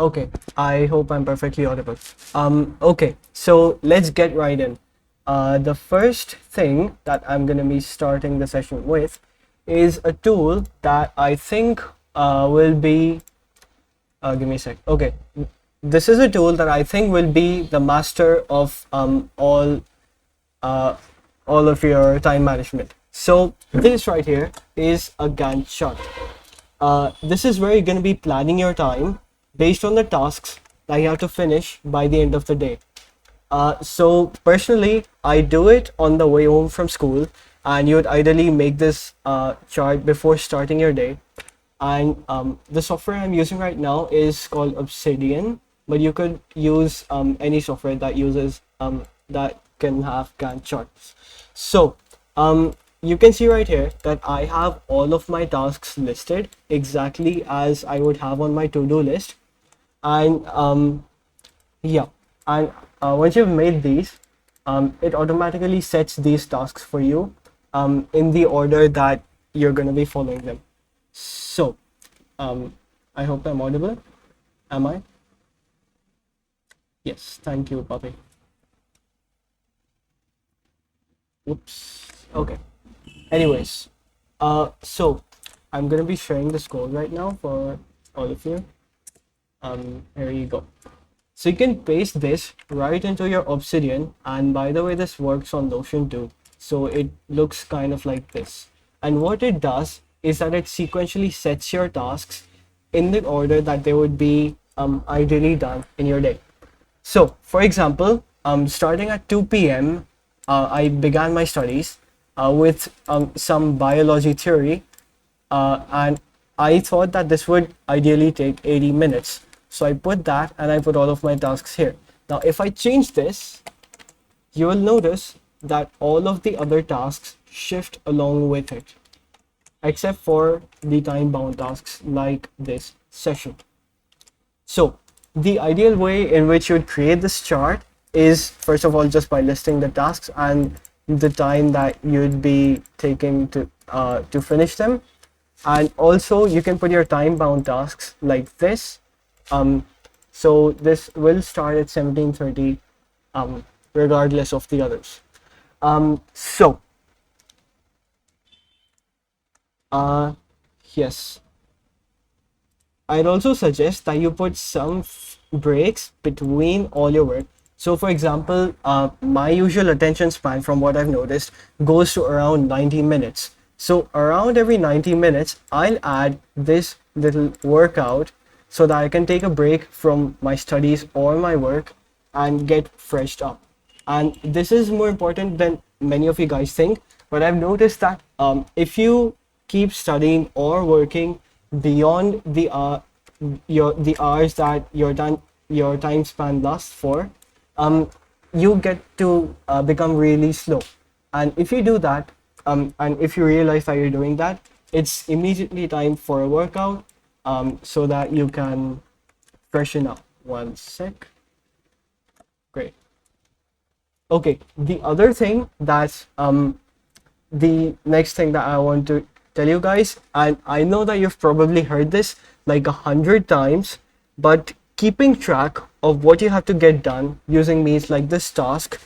Okay, I hope I'm perfectly audible. Okay, so let's get right in. The first thing that I'm gonna be starting the session with is a tool that I think will be. Give me a sec. Okay, this is a tool that I think will be the master of uh, all of your time management. So this right here is a Gantt chart. This is where you're going to be planning your time based on the tasks that you have to finish by the end of the day. So personally, I do it on the way home from school, and you would ideally make this chart before starting your day. And the software I'm using right now is called Obsidian, but you could use any software that uses that can have Gantt charts. So you can see right here that I have all of my tasks listed exactly as I would have on my to-do list. And yeah, and once you've made these, it automatically sets these tasks for you in the order that you're going to be following them. So, I hope I'm audible. Am I? Yes, thank you, Puppy. Whoops. Okay. Anyways, so I'm gonna be sharing this code right now for all of you. Here you go. So you can paste this right into your Obsidian, and by the way, this works on Notion too. So it looks kind of like this. And what it does is that it sequentially sets your tasks in the order that they would be ideally done in your day. So, for example, starting at 2 p.m., I began my studies with some biology theory, and I thought that this would ideally take 80 minutes. So I put that and I put all of my tasks here. Now, if I change this, you will notice that all of the other tasks shift along with it, except for the time-bound tasks like this session. So the ideal way in which you'd create this chart is, first of all, just by listing the tasks and the time that you'd be taking to finish them. And also you can put your time-bound tasks like this. So this will start at 17:30 regardless of the others. So yes, I'd also suggest that you put some breaks between all your work. So for example, my usual attention span, from what I've noticed, goes to around 90 minutes. So around every 90 minutes, I'll add this little workout so that I can take a break from my studies or my work and get freshed up. And this is more important than many of you guys think, but I've noticed that if you keep studying or working beyond the hours that your time span lasts for, you get to become really slow. And if you do that, and if you realize that you're doing that, it's immediately time for a workout, so that you can freshen up. One sec. Great. Okay, the other thing that's the next thing that I want to tell you guys, and I know that you've probably heard this like 100 times, but keeping track of what you have to get done using means like this task,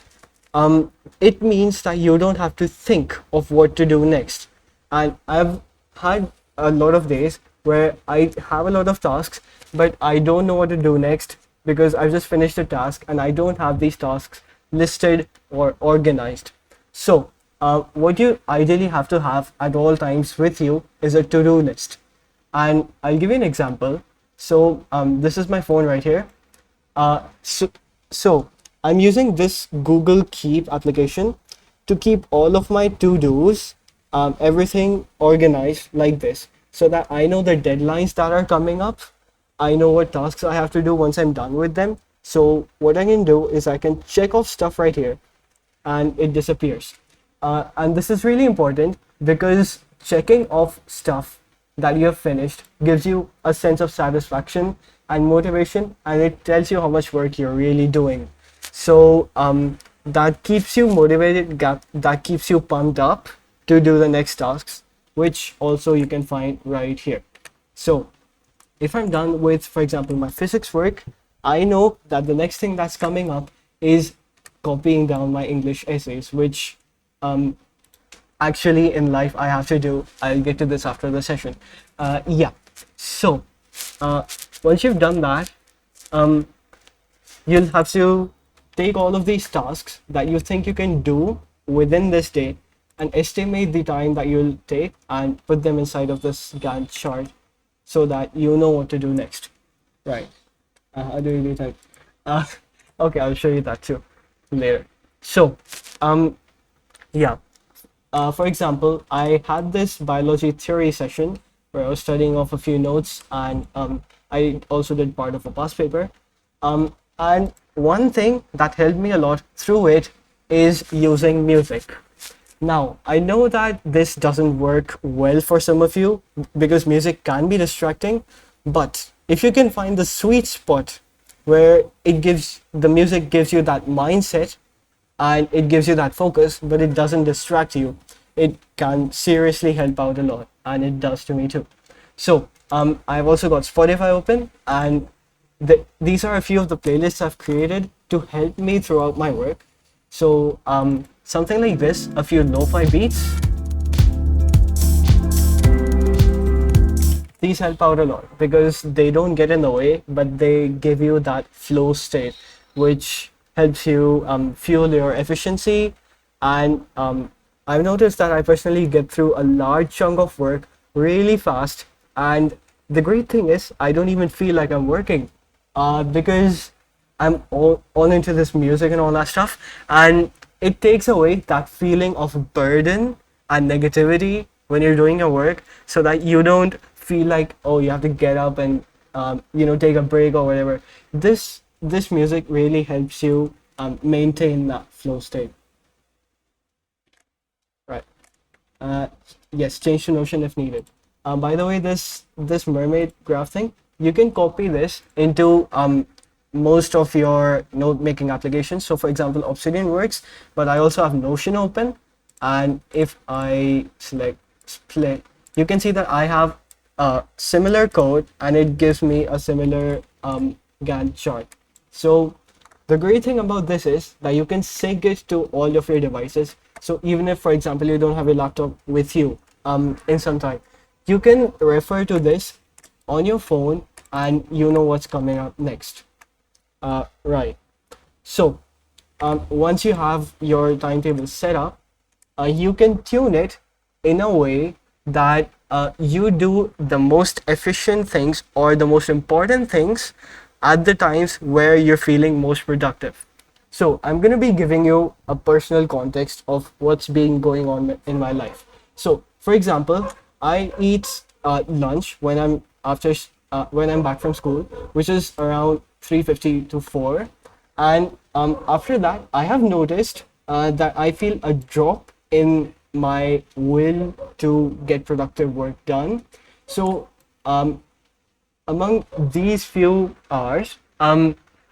it means that you don't have to think of what to do next. And I've had a lot of days where I have a lot of tasks, but I don't know what to do next because I've just finished a task and I don't have these tasks listed or organized. So what you ideally have to have at all times with you is a to-do list. And I'll give you an example. So this is my phone right here. So I'm using this Google Keep application to keep all of my to-dos, everything organized like this, so that I know the deadlines that are coming up. I know what tasks I have to do once I'm done with them. So what I can do is I can check off stuff right here and it disappears. And this is really important because checking off stuff that you have finished gives you a sense of satisfaction and motivation, and it tells you how much work you're really doing. So that keeps you motivated, that keeps you pumped up to do the next tasks, which also you can find right here. So if I'm done with, for example, my physics work, I know that the next thing that's coming up is copying down my English essays, which um, actually in life I have to do. I'll get to this after the session. Yeah. So uh, once you've done that, um, you'll have to take all of these tasks that you think you can do within this day and estimate the time that you'll take and put them inside of this Gantt chart so that you know what to do next. Right. How do you do that? Uh, okay, I'll show you that too later. So, yeah. For example, I had this biology theory session where I was studying off a few notes, and I also did part of a past paper. And one thing that helped me a lot through it is using music. Now, I know that this doesn't work well for some of you because music can be distracting, but if you can find the sweet spot where the music gives you that mindset and it gives you that focus, but it doesn't distract you, it can seriously help out a lot, and it does to me too. So, I've also got Spotify open, and these are a few of the playlists I've created to help me throughout my work. So, something like this, a few lo-fi beats, these help out a lot because they don't get in the way, but they give you that flow state, which helps you fuel your efficiency. And I've noticed that I personally get through a large chunk of work really fast. And the great thing is, I don't even feel like I'm working because I'm all into this music and all that stuff. And it takes away that feeling of burden and negativity when you're doing your work, so that you don't feel like, oh, you have to get up and take a break or whatever. This music really helps you maintain that flow state. Right. Yes, change to Notion if needed. By the way, this mermaid graph thing, you can copy this into most of your note making applications. So for example, Obsidian works, but I also have Notion open, and if I select split, you can see that I have a similar code and it gives me a similar Gantt chart. So the great thing about this is that you can sync it to all of your devices. So even if, for example, you don't have a laptop with you in some time, you can refer to this on your phone and you know what's coming up next. Right. So once you have your timetable set up, you can tune it in a way that you do the most efficient things or the most important things at the times where you're feeling most productive. So I'm going to be giving you a personal context of what's been going on in my life. So for example, I eat lunch when I'm back from school, which is around 3:50 to 4, and after that I have noticed that I feel a drop in my will to get productive work done. So among these few hours,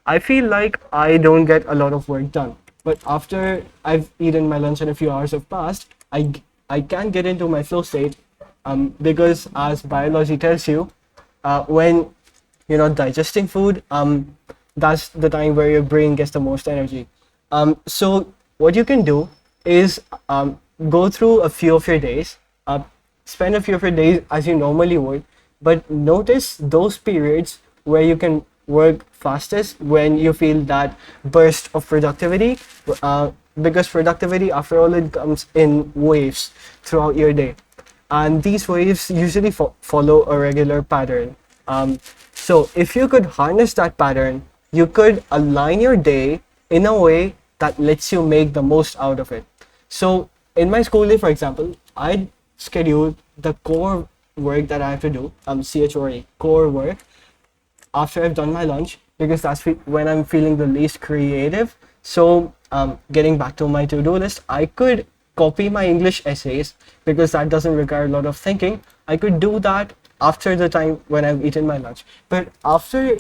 I feel like I don't get a lot of work done. But after I've eaten my lunch and a few hours have passed, I can get into my flow state because, as biology tells you, when you're not digesting food, that's the time where your brain gets the most energy. So what you can do is go through a few of your days, spend a few of your days as you normally would, but notice those periods where you can work fastest, when you feel that burst of productivity, because productivity, after all, it comes in waves throughout your day, and these waves usually follow a regular pattern. So if you could harness that pattern, you could align your day in a way that lets you make the most out of it. So in my school day, for example, I schedule the core work that I have to do, CHORE, core work, after I've done my lunch, because that's when I'm feeling the least creative. So getting back to my to-do list, I could copy my English essays because that doesn't require a lot of thinking. I could do that after the time when I've eaten my lunch. But after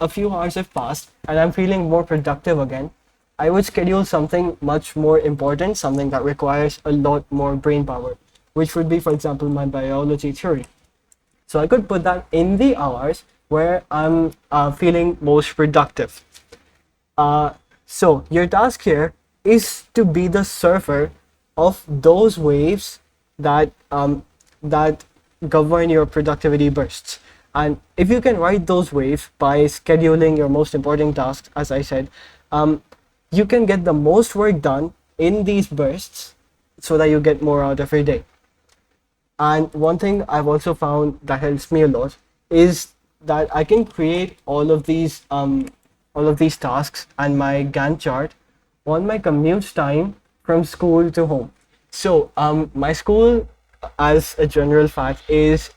a few hours have passed and I'm feeling more productive again, I would schedule something much more important, something that requires a lot more brain power, which would be, for example, my biology theory. So I could put that in the hours where I'm feeling most productive. Uh, so your task here is to be the surfer of those waves that govern your productivity bursts. And if you can ride those waves by scheduling your most important tasks, as I said, you can get the most work done in these bursts so that you get more out of your day. And one thing I've also found that helps me a lot is that I can create all of these tasks and my Gantt chart on my commute time from school to home. So my school, as a general fact, is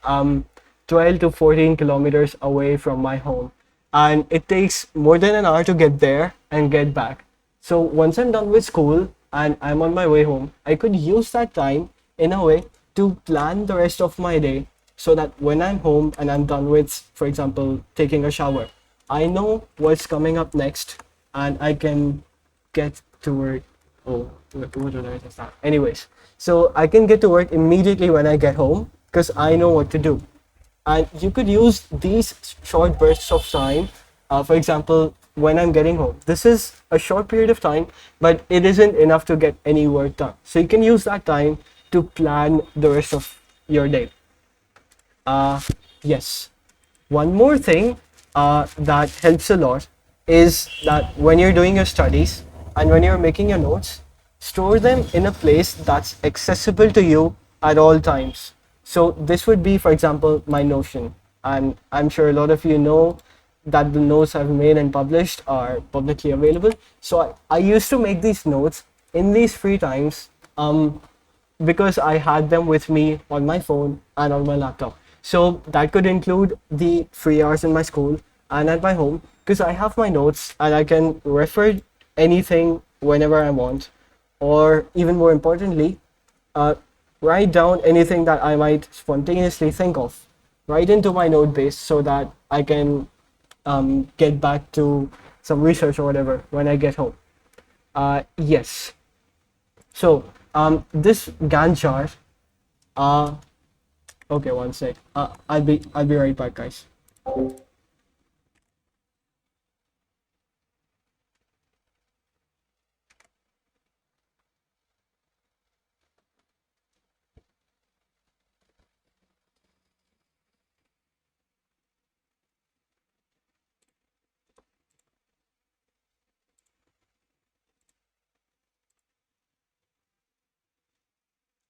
12 to 14 kilometers away from my home, and it takes more than an hour to get there and get back. So once I'm done with school and I'm on my way home, I could use that time in a way to plan the rest of my day so that when I'm home and I'm done with, for example, taking a shower, I know what's coming up next and I can get to work. Oh, what did I just that? Anyways, so I can get to work immediately when I get home because I know what to do. And you could use these short bursts of time, for example, when I'm getting home. This is a short period of time, but it isn't enough to get any work done. So you can use that time to plan the rest of your day. uh, yes. One more thing that helps a lot is that when you're doing your studies and when you're making your notes, store them in a place that's accessible to you at all times. So this would be, for example, my Notion. And I'm sure a lot of you know that the notes I've made and published are publicly available. So I used to make these notes in these free times because I had them with me on my phone and on my laptop. So that could include the free hours in my school and at my home because I have my notes and I can refer anything whenever I want, or even more importantly, uh, write down anything that I might spontaneously think of right into my note base so that I can get back to some research or whatever when I get home. Yes. So this Gantt chart. Uh, okay, one sec. I'll be right back, guys.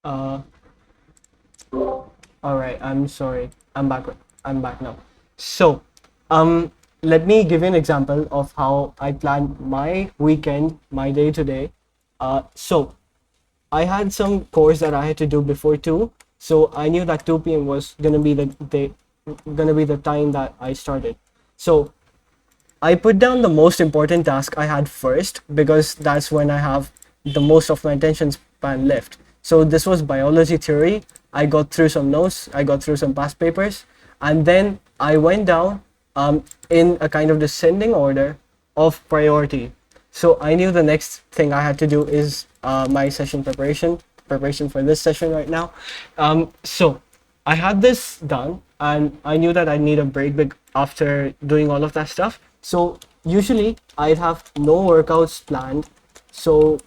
Uh, all right. I'm sorry. I'm back. I'm back now. So, um, let me give you an example of how I plan my weekend, my day to day. So I had some course that I had to do before 2, so I knew that 2 p.m. was gonna be the time that I started. So I put down the most important task I had first because that's when I have the most of my attention span left. So this was biology theory. I got through some notes, I got through some past papers, and then I went down in a kind of descending order of priority. So I knew the next thing I had to do is my session preparation for this session right now. So I had this done, and I knew that I need a break after doing all of that stuff. So usually I'd have no workouts planned. So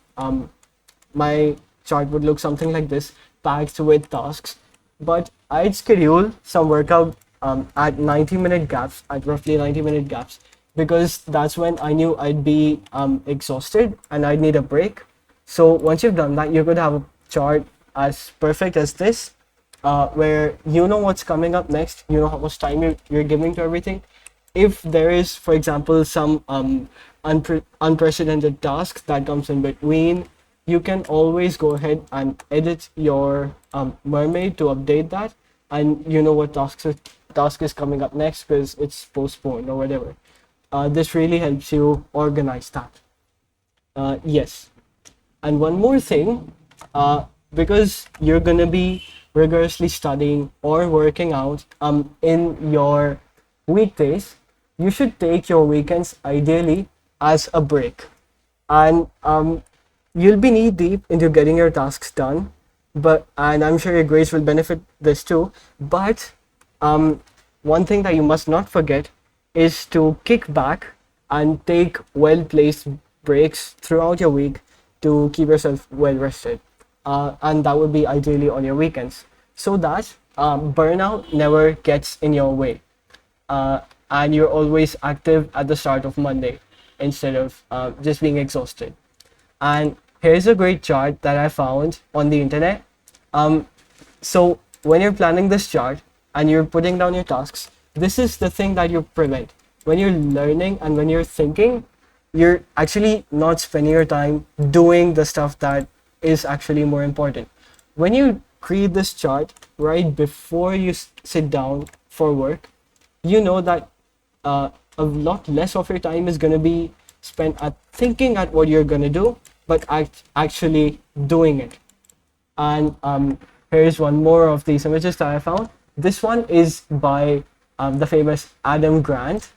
my chart would look something like this, packed with tasks. But I'd schedule some workout at 90-minute gaps, at roughly 90-minute gaps, because that's when I knew I'd be exhausted and I'd need a break. So once you've done that, you could have a chart as perfect as this, where you know what's coming up next, you know how much time you're giving to everything. If there is, for example, some unprecedented task that comes in between, you can always go ahead and edit your mermaid to update that, and you know what task is coming up next because it's postponed or whatever. This really helps you organize that. Yes. And one more thing, because you're gonna be rigorously studying or working out in your weekdays, you should take your weekends ideally as a break. And you'll be knee deep into getting your tasks done, and I'm sure your grades will benefit this too. But um, one thing that you must not forget is to kick back and take well placed breaks throughout your week to keep yourself well rested. And that would be ideally on your weekends so that burnout never gets in your way. And you're always active at the start of Monday instead of just being exhausted. And here's a great chart that I found on the internet. Um, so when you're planning this chart and you're putting down your tasks, this is the thing that you prevent. When you're learning and when you're thinking, you're actually not spending your time doing the stuff that is actually more important. When you create this chart right before you sit down for work, you know that a lot less of your time is going to be spent at thinking at what you're going to do, but actually doing it. And here's one more of these images that I found. This one is by the famous Adam Grant.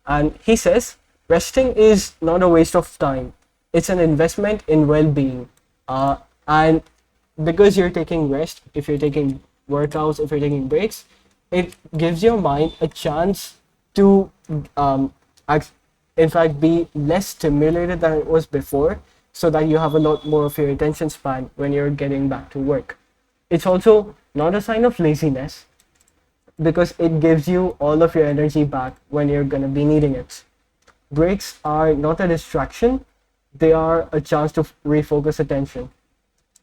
And he says, resting is not a waste of time. It's an investment in well-being. And because you're taking rest, if you're taking workouts, if you're taking breaks, it gives your mind a chance to, um, act, in fact, be less stimulated than it was before, so that you have a lot more of your attention span when you're getting back to work. It's also not a sign of laziness because it gives you all of your energy back when you're going to be needing it. Breaks are not a distraction, they are a chance to refocus attention.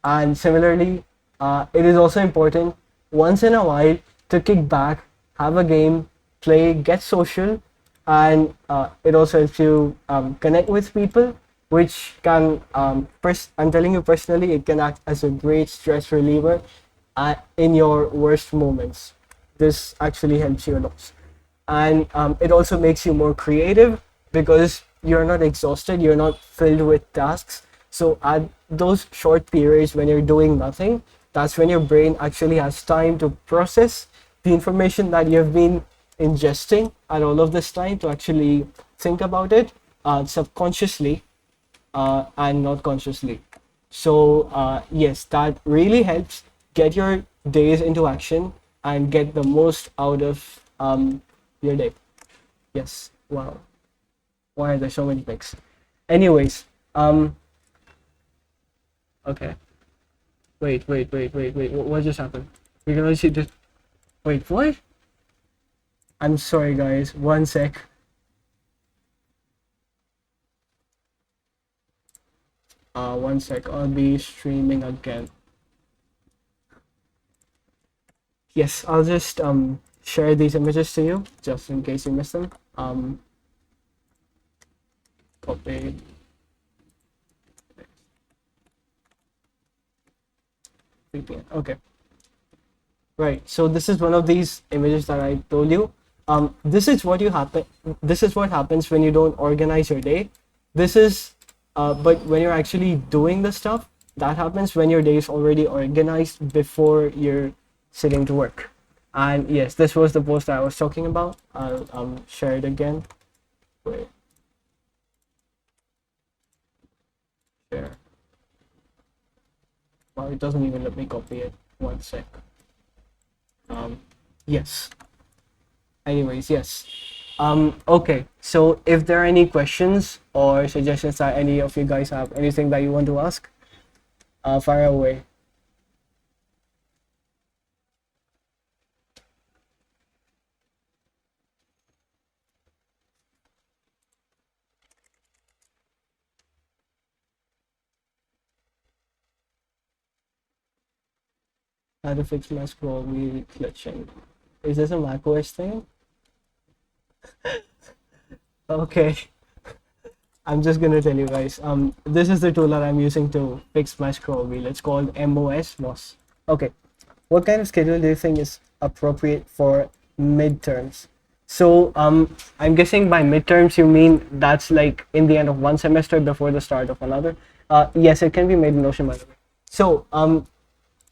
And similarly, it is also important once in a while to kick back, have a game, play, get social, and it also helps you connect with people, which can, I'm telling you personally, it can act as a great stress reliever in your worst moments. This actually helps you a lot. And it also makes you more creative because you're not exhausted, you're not filled with tasks. So at those short periods when you're doing nothing, that's when your brain actually has time to process the information that you've been ingesting at all of this time, to actually think about it subconsciously and not consciously. So yes, that really helps get your days into action and get the most out of your day. Yes. Wow. Why are there so many pics? Anyways, okay. Wait. What just happened? We can only see this. Wait, what? I'm sorry, guys. One sec. One sec. I'll be streaming again. Yes, I'll just share these images to you just in case you missed them. Copy. VPN. Okay. Right. So this is one of these images that I told you. This is what you happen. This is what happens when you don't organize your day. This is, but when you're actually doing the stuff, that happens when your day is already organized before you're sitting to work. And yes, this was the post I was talking about. I'll share it again. Wait. Share. Well, it doesn't even let me copy it. One sec. Yes. Anyways, yes. Okay. So if there are any questions or suggestions that any of you guys have, anything that you want to ask, fire away. How to fix my scroll wheel glitching. Is this a macOS thing? Okay. I'm just gonna tell you guys. This is the tool that I'm using to fix my scroll wheel. It's called MOS. Okay. What kind of schedule do you think is appropriate for midterms? So I'm guessing by midterms you mean that's like in the end of one semester before the start of another. Yes, it can be made in Notion, by the way. So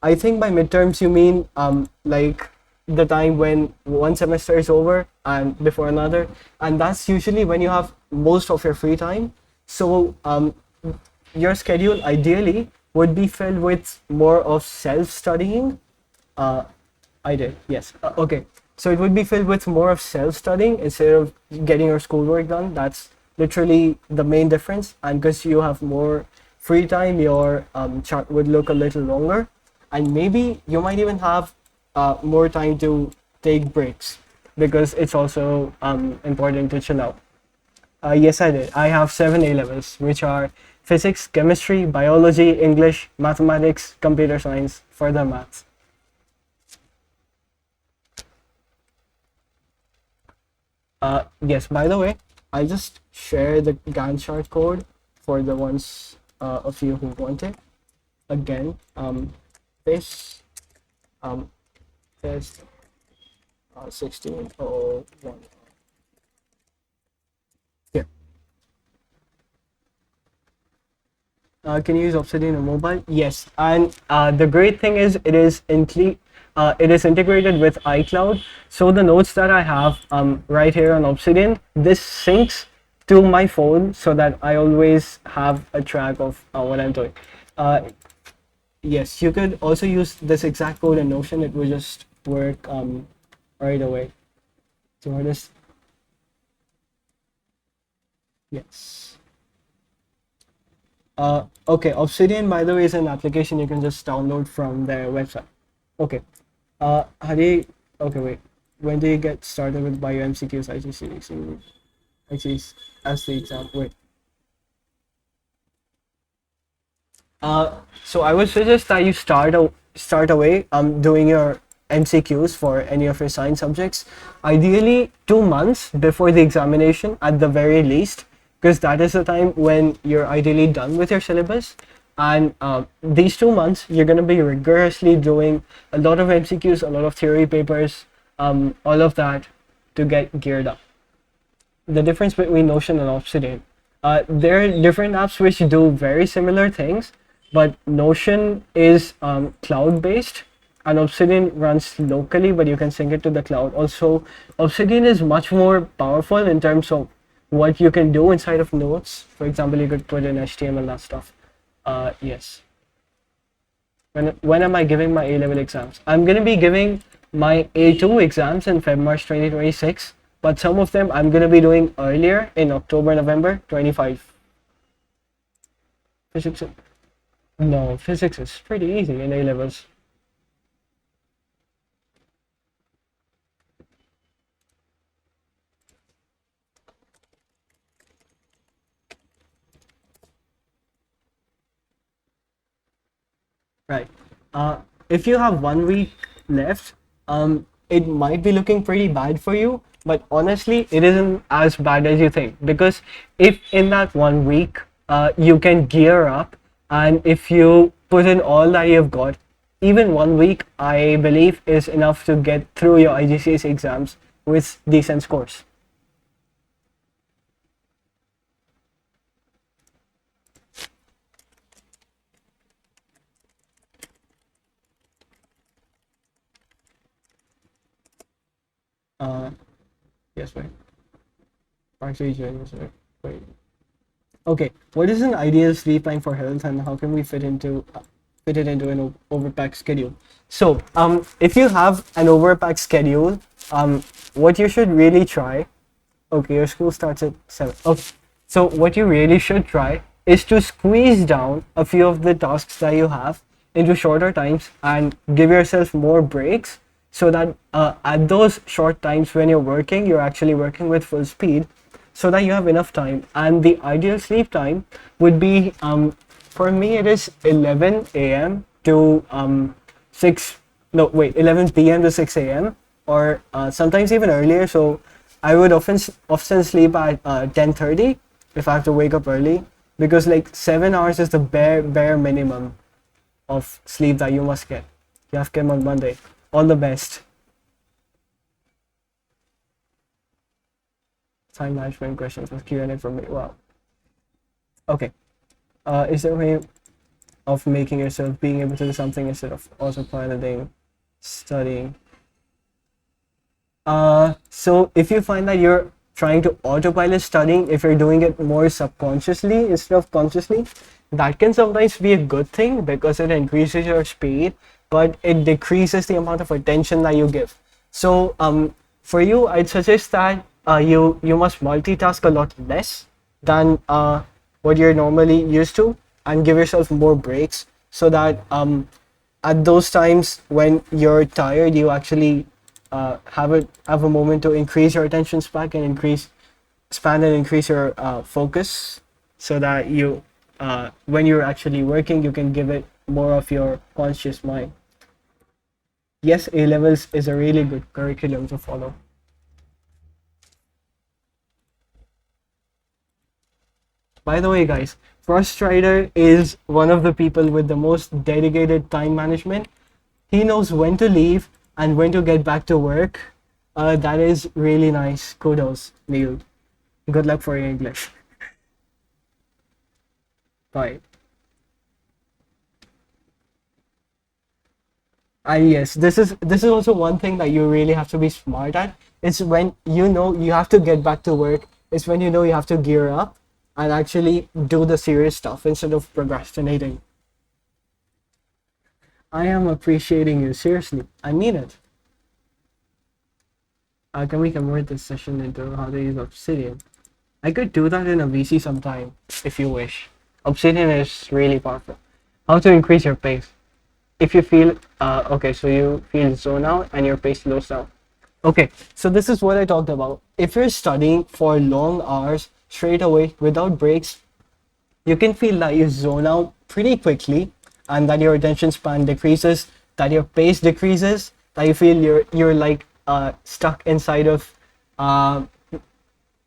I think by midterms you mean like the time when one semester is over and before another, and that's usually when you have most of your free time. So your schedule ideally would be filled with more of self-studying, I did, yes. Okay, so it would be filled with more of self-studying instead of getting your schoolwork done. That's literally the main difference. And because you have more free time, your chart would look a little longer, and maybe you might even have more time to take breaks because it's also important to chill out. Yes, I did. I have seven A levels, which are physics, chemistry, biology, English, mathematics, computer science, further maths. Yes, by the way, I just share the Gantt chart code for the ones of you who want it. Again, this um, test 1601. Here. Can you use Obsidian on mobile? Yes, and the great thing is it is integrated with iCloud. So the notes that I have right here on Obsidian, this syncs to my phone so that I always have a track of what I'm doing. Uh, yes, you could also use this exact code in Notion. It will just work right away. So what is yes. Okay, Obsidian, by the way, is an application you can just download from their website. Okay. How do you, okay, wait. When do you get started with bio MCQs, IGCSE, actually, as the exam? Wait. So I would suggest that you start away doing your MCQs for any of your science subjects, ideally 2 months before the examination at the very least, because that is the time when you're ideally done with your syllabus. And these 2 months, you're going to be rigorously doing a lot of MCQs, a lot of theory papers, all of that to get geared up. The difference between Notion and Obsidian. There are different apps which do very similar things, but Notion is cloud based and Obsidian runs locally, but you can sync it to the cloud. Also, Obsidian is much more powerful in terms of what you can do inside of notes. For example, you could put in HTML and stuff. Yes. When am I giving my A-level exams? I'm going to be giving my A2 exams in Feb-March 2026, but some of them I'm going to be doing earlier in October, November 25. Physics, no, physics is pretty easy in A-levels. Right. If you have 1 week left, it might be looking pretty bad for you, but honestly, it isn't as bad as you think. Because if in that 1 week, you can gear up, and if you put in all that you've got, even 1 week, I believe, is enough to get through your IGCSE exams with decent scores. Uh, yes, wait. Actually, yes, wait. Okay, what is an ideal sleep time for health, and how can we fit it into an overpacked schedule? So, if you have an overpacked schedule, what you should really try. Okay, your school starts at 7. Okay, so what you really should try is to squeeze down a few of the tasks that you have into shorter times and give yourself more breaks so that at those short times when you're working, you're actually working with full speed so that you have enough time. And the ideal sleep time would be, for me, it is 11 a.m. to 6, no, wait, 11 p.m. to 6 a.m. or sometimes even earlier. So I would often sleep at 10:30 if I have to wake up early, because like 7 hours is the bare minimum of sleep that you must get. You have Kim on Monday. All the best. Time management questions with Q&A from me. Wow. Okay. Is there a way of making yourself being able to do something instead of autopiloting, studying? So if you find that you're trying to autopilot studying, if you're doing it more subconsciously instead of consciously, that can sometimes be a good thing because it increases your speed but it decreases the amount of attention that you give. So for you, I'd suggest that you must multitask a lot less than what you're normally used to, and give yourself more breaks so that at those times when you're tired, you actually have a moment to increase your attention span and increase your focus, so that you when you're actually working, you can give it more of your conscious mind. Yes, A levels is a really good curriculum to follow. By the way, guys, Frost Rider is one of the people with the most dedicated time management. He knows when to leave and when to get back to work. That is really nice. Kudos, Neil. Good luck for your English. Bye. And yes, this is also one thing that you really have to be smart at. It's when you know you have to get back to work. It's when you know you have to gear up and actually do the serious stuff instead of procrastinating. I am appreciating you, seriously. I mean it. Can we convert this session into how to use Obsidian? I could do that in a VC sometime if you wish. Obsidian is really powerful. How to increase your pace? If you feel okay, so you feel zone out and your pace slows down. Okay, so this is what I talked about. If you're studying for long hours straight away without breaks, you can feel that you zone out pretty quickly, and that your attention span decreases, that your pace decreases, that you feel you're like stuck inside of uh,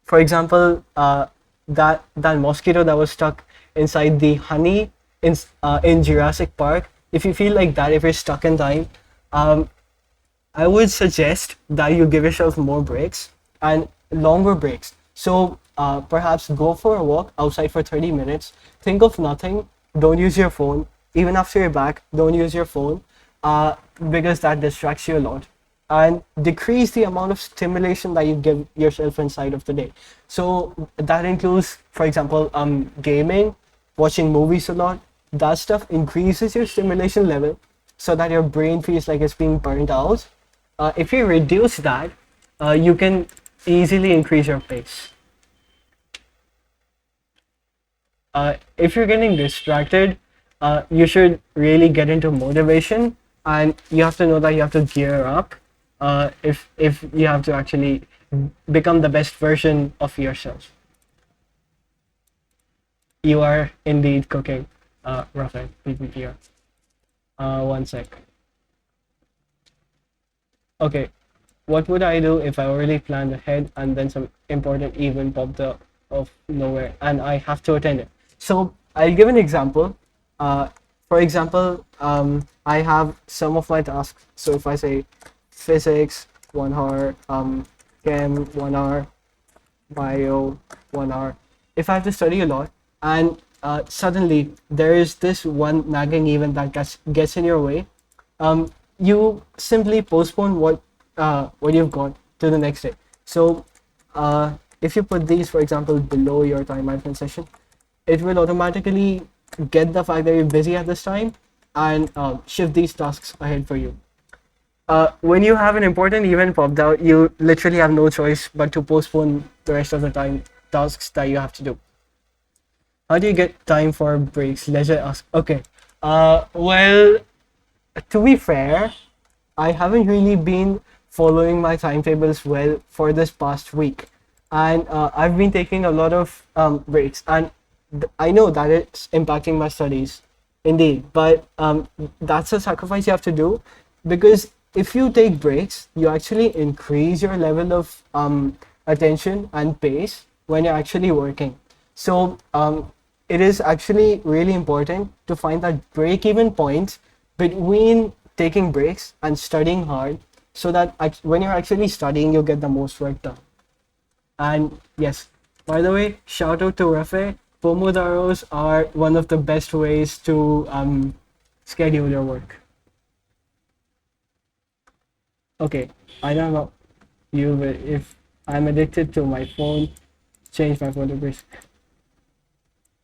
for example, that mosquito that was stuck inside the honey in Jurassic Park. If you feel like that, if you're stuck in time, um, I would suggest that you give yourself more breaks and longer breaks. So perhaps go for a walk outside for 30 minutes. Think of nothing. Don't use your phone. Even after you're back, don't use your phone uh, because that distracts you a lot. And decrease the amount of stimulation that you give yourself inside of the day. So that includes, for example, gaming, watching movies a lot. That stuff increases your stimulation level so that your brain feels like it's being burned out. If you reduce that, you can easily increase your pace. If you're getting distracted, you should really get into motivation, and you have to know that you have to gear up. If you have to actually become the best version of yourself. You are indeed cooking, Rafael, PPPR. One sec. Okay, what would I do if I already planned ahead and then some important event popped up of nowhere and I have to attend it? So I'll give an example. Uh, for example, I have some of my tasks. So if I say physics 1 hour, chem 1 hour, bio 1 hour. If I have to study a lot and suddenly there is this one nagging event that gets in your way, you simply postpone what you've got to the next day. So if you put these, for example, below your time management session, it will automatically get the fact that you're busy at this time and shift these tasks ahead for you. When you have an important event popped out, you literally have no choice but to postpone the rest of the time tasks that you have to do. How do you get time for breaks? Leisure ask. Okay. Well, to be fair, I haven't really been following my timetables well for this past week, and I've been taking a lot of breaks, and I know that it's impacting my studies, indeed. But that's a sacrifice you have to do, because if you take breaks, you actually increase your level of attention and pace when you're actually working. So it is actually really important to find that break-even point between taking breaks and studying hard, so that when you're actually studying, you get the most work done. And yes, by the way, shout out to Rafe. Pomodoros are one of the best ways to schedule your work. Okay, I don't know you, but if I'm addicted to my phone, change my phone to grayscale.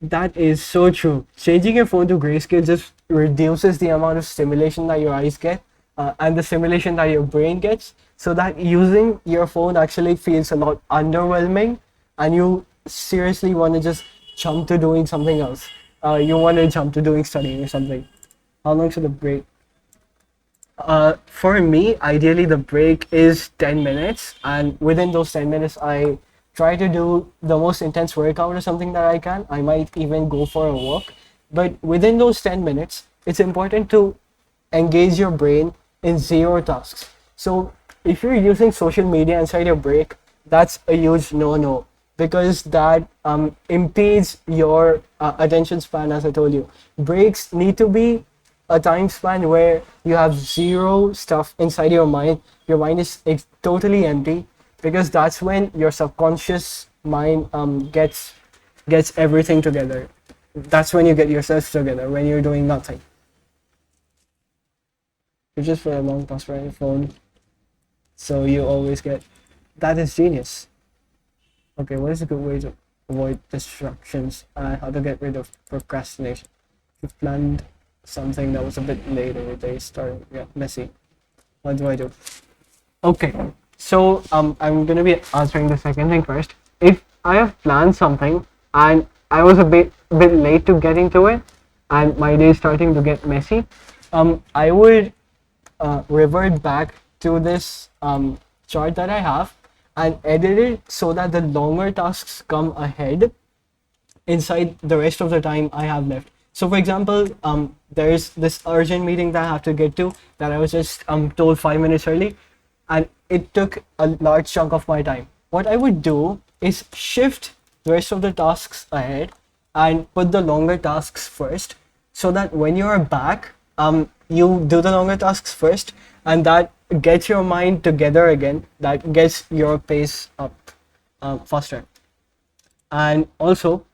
That is so true. Changing your phone to grayscale just reduces the amount of stimulation that your eyes get, and the stimulation that your brain gets, so that using your phone actually feels a lot underwhelming, and you seriously want to just jump to doing something else. You want to jump to doing studying or something. How long should the break? For me, ideally, the break is 10 minutes, and within those 10 minutes, I try to do the most intense workout or something that I can. I might even go for a walk. But within those 10 minutes, it's important to engage your brain in zero tasks. So if you're using social media inside your break, that's a huge no-no, because that impedes your attention span, as I told you. Breaks need to be a time span where you have zero stuff inside your mind. Your mind is totally empty, because that's when your subconscious mind gets everything together. That's when you get yourself together, when you're doing nothing. You just put a long password on your phone, so you always get. That is genius. Okay, what is a good way to avoid distractions and how to get rid of procrastination? You've planned something that was a bit later in the day starting. Yeah, messy. What do I do? Okay, so I'm gonna be answering the second thing first. If I have planned something and I was a bit late to getting to it, and my day is starting to get messy, I would revert back to this chart that I have and edit it so that the longer tasks come ahead inside the rest of the time I have left. So for example, there's this urgent meeting that I have to get to that I was just told 5 minutes early, and it took a large chunk of my time. What I would do is shift the rest of the tasks ahead and put the longer tasks first, so that when you're back, you do the longer tasks first, and that gets your mind together again. That gets your pace up faster. And also,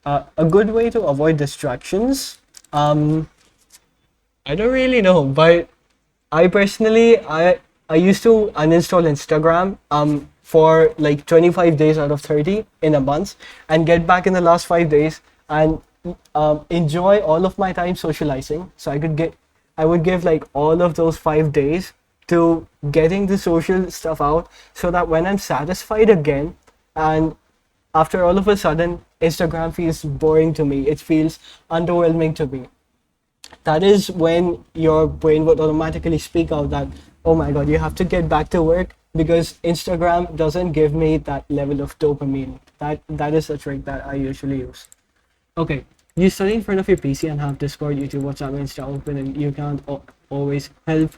a good way to avoid distractions. I don't really know, but I personally, I used to uninstall Instagram for like 25 days out of 30 in a month, and get back in the last 5 days and enjoy all of my time socializing. So I would give like all of those 5 days to getting the social stuff out, so that when I'm satisfied again, and after all of a sudden Instagram feels boring to me, it feels underwhelming to me, that is when your brain would automatically speak out that, oh my god, you have to get back to work, because Instagram doesn't give me that level of dopamine. That is a trick that I usually use. Okay, you study in front of your PC and have Discord, YouTube, WhatsApp, Insta open, and you can't always help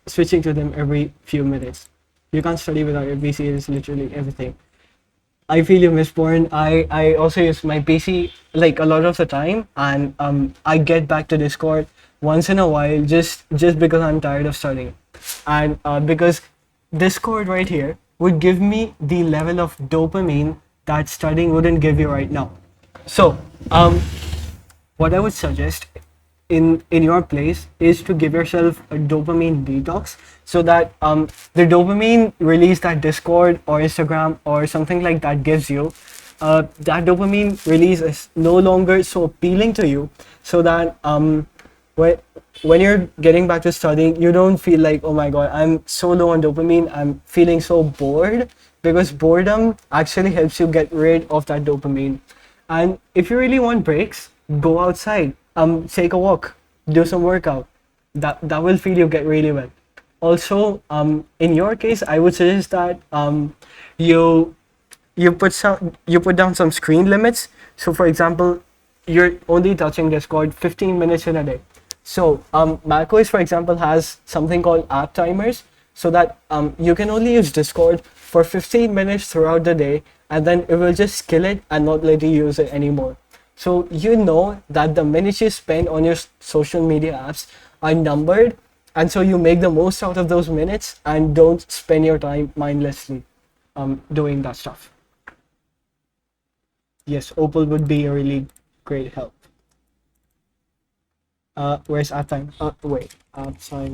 switching to them every few minutes. You can't study without your PC. It's literally everything. I feel you, Miss Bourne. I also use my PC like a lot of the time, and I get back to Discord once in a while, just because I'm tired of studying, and because Discord right here would give me the level of dopamine that studying wouldn't give you right now. So what I would suggest in your place is to give yourself a dopamine detox, so that the dopamine release that Discord or Instagram or something like that gives you, that dopamine release is no longer so appealing to you, so that when when you're getting back to studying, you don't feel like, oh my god, I'm so low on dopamine, I'm feeling so bored, because boredom actually helps you get rid of that dopamine. And if you really want breaks, go outside, take a walk, do some workout. That will feel you get really well. Also, in your case, I would suggest that you you put down some screen limits. So for example, you're only touching Discord 15 minutes in a day. So macOS, for example, has something called app timers, so that you can only use Discord for 15 minutes throughout the day, and then it will just kill it and not let you use it anymore. So you know that the minutes you spend on your social media apps are numbered, and so you make the most out of those minutes and don't spend your time mindlessly doing that stuff. Yes, Opal would be a really great help. Where's app time? Wait, app time.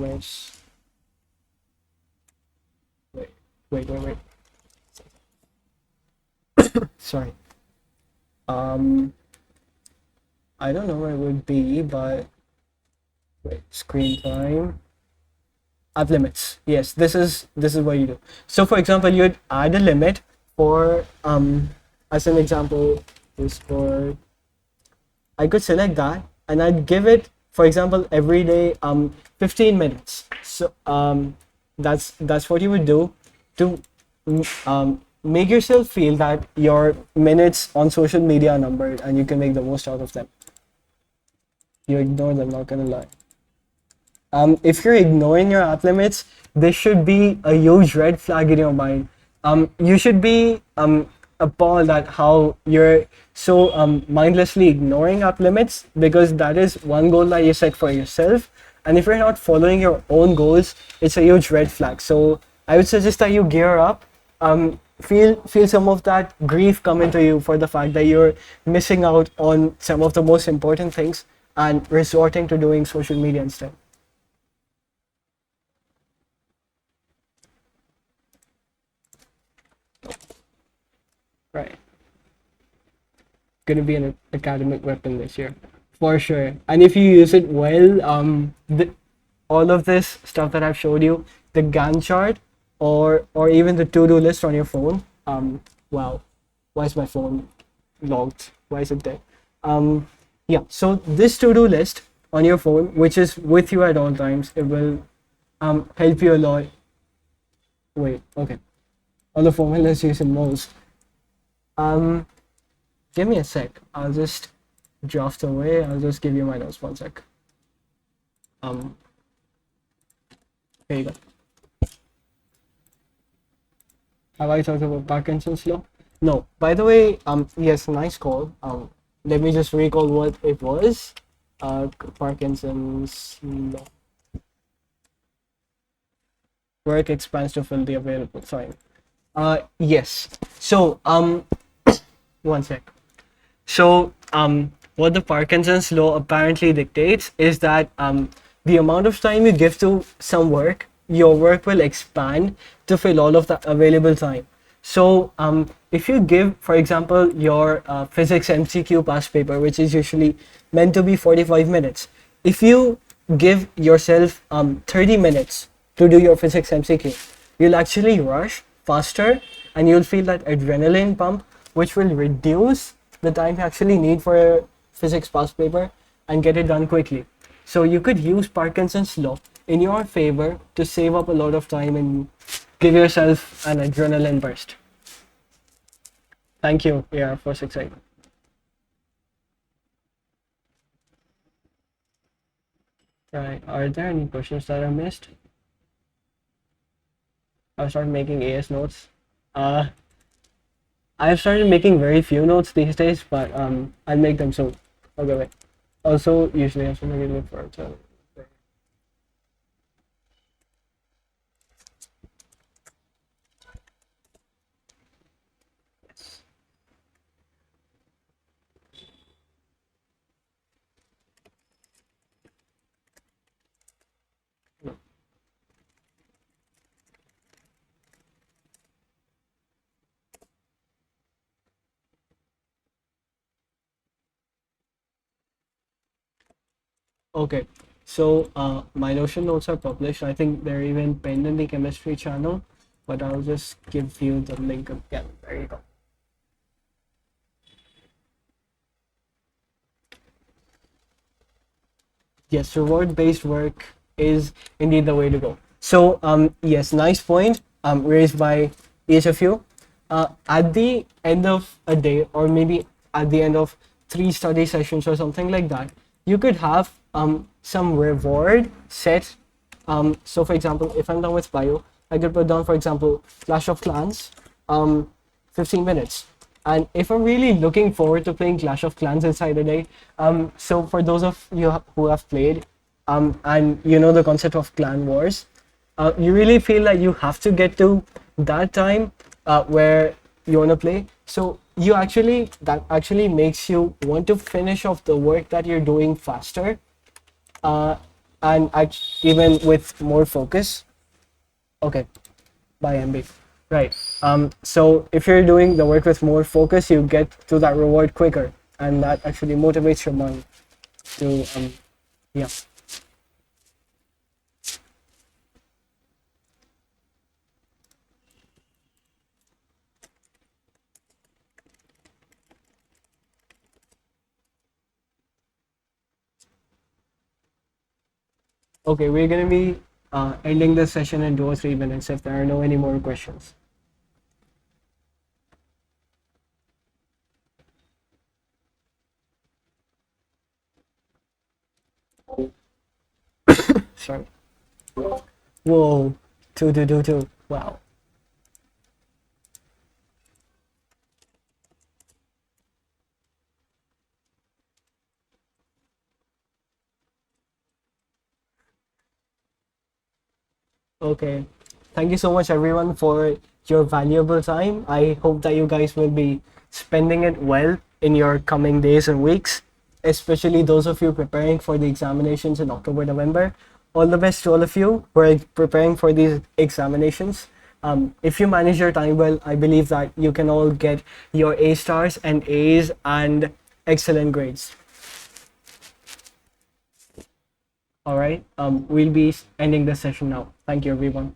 Wait, wait. Sorry. Um, I don't know where it would be, but wait, screen time. Add limits. Yes, this is what you do. So for example, you'd add a limit for as an example, Discord. I could select that and I'd give it, for example, every day 15 minutes. So that's what you would do to make yourself feel that your minutes on social media are numbered and you can make the most out of them. You ignore them, not gonna lie. If you're ignoring your app limits, this should be a huge red flag in your mind. You should be appalled at how you're so mindlessly ignoring app limits, because that is one goal that you set for yourself. And if you're not following your own goals, it's a huge red flag. So I would suggest that you gear up. Feel some of that grief come into you for the fact that you're missing out on some of the most important things and resorting to doing social media instead. Right. Gonna be an academic weapon this year, for sure. And if you use it well, all of this stuff that I've showed you, the Gantt chart, or even the to-do list on your phone. Wow, why is my phone logged? Why is it there? Yeah. So this to-do list on your phone, which is with you at all times, it will help you a lot. Wait. Okay. On the phone, let's use it most. Um, Give me a sec. I'll just draft away. I'll just give you my notes 1 sec. Um, Here you go. Have I talked about Parkinson's law? No. By the way, yes, nice call. Let me just recall what it was. Parkinson's law. Work expands to fill the available time. Yes. So, 1 sec. So, what the Parkinson's law apparently dictates is that the amount of time you give to some work, your work will expand to fill all of the available time. So, if you give, for example, your physics MCQ past paper, which is usually meant to be 45 minutes, if you give yourself 30 minutes to do your physics MCQ, you'll actually rush faster and you'll feel that adrenaline pump, which will reduce the time you actually need for a physics past paper and get it done quickly. So you could use Parkinson's law in your favor to save up a lot of time and give yourself an adrenaline burst. Thank you, yeah, for excitement. Right, are there any questions that I missed? I'll start making AS notes. I've started making very few notes these days, but I'll make them soon. Okay, wait. Also, usually I'm something to look for. So. Yes. No. Okay, so my Notion notes are published. I think they're even pinned in the chemistry channel, but I'll just give you the link again. There you go. Yes, reward-based work is indeed the way to go. So, yes, nice point raised by each of you. At the end of a day, or maybe at the end of 3 study sessions or something like that, you could have some reward set. So, for example, if I'm done with bio, I could put down, for example, Clash of Clans, 15 minutes. And if I'm really looking forward to playing Clash of Clans inside a day, so for those of you who have played, and you know the concept of clan wars, you really feel like you have to get to that time where you want to play. So that actually makes you want to finish off the work that you're doing faster, and even with more focus. Okay, bye MB. Right. So if you're doing the work with more focus, you get to that reward quicker, and that actually motivates your mind. to yeah. Okay, we're gonna be ending this session in 2 or 3 minutes if there are no any more questions. Sorry. Whoa, two, two, two, two. Wow. Okay. Thank you so much, everyone, for your valuable time. I hope that you guys will be spending it well in your coming days and weeks, especially those of you preparing for the examinations in October, November. All the best to all of you who are preparing for these examinations. If you manage your time well, I believe that you can all get your A stars and A's and excellent grades. All right. We'll be ending the session now. Thank you, everyone.